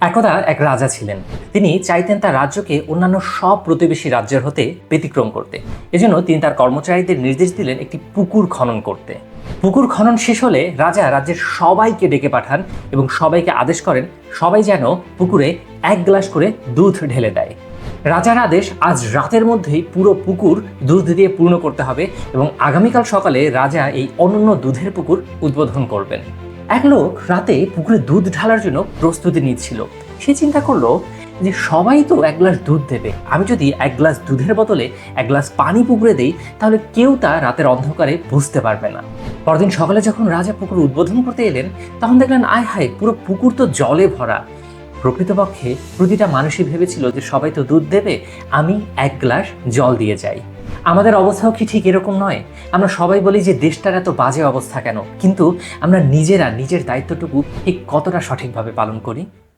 একদা এক রাজা ছিলেন। তিনি চাইতেন তার রাজ্যকে অন্যান্য সব প্রতিবেশী রাজ্যের হতে ব্যতিক্রম করতে। এজন্য তিনি তার কর্মচারীদের নির্দেশ দিলেন একটি পুকুর খনন করতে। পুকুর খনন শেষ হলে রাজা রাজ্যের সবাইকে ডেকে পাঠান এবং সবাইকে আদেশ করেন সবাই যেন পুকুরে 1 গ্লাস করে দুধ ঢেলে দেয়। রাজার আদেশ আজ রাতের মধ্যেই পুরো পুকুর দুধ দিয়ে পূর্ণ করতে হবে এবং আগামীকাল সকালে রাজা এই অনন্য দুধের পুকুর উদ্বোধন করবেন। এক লোক রাতে পুকুরে দুধ ঢালার জন্য প্রস্তুতি নিচ্ছিল। সে চিন্তা করলো যে সবাই তো 1 গ্লাস দুধ দেবে, আমি যদি 1 গ্লাস দুধের বদলে 1 গ্লাস পানি পুকুরে দেই তাহলে কেউ তা রাতের অন্ধকারে বুঝতে পারবে না। পরদিন সকালে যখন রাজা পুকুর উদ্বোধন করতে এলেন তখন দেখলেন আয় হায়, পুরো পুকুর তো জলে ভরা। প্রকৃতপক্ষে প্রতিটা মানুষই ভেবেছিল যে সবাই তো দুধ দেবে, আমি 1 গ্লাস জল দিয়ে যাই। আমাদের অবস্থাও কি ঠিক এরকম নয়? আমরা সবাই বলি যে দেশটার এত বাজে অবস্থা কেন, কিন্তু আমরা নিজেরা নিজের দায়িত্বটুকু ঠিক কতটা সঠিকভাবে পালন করি?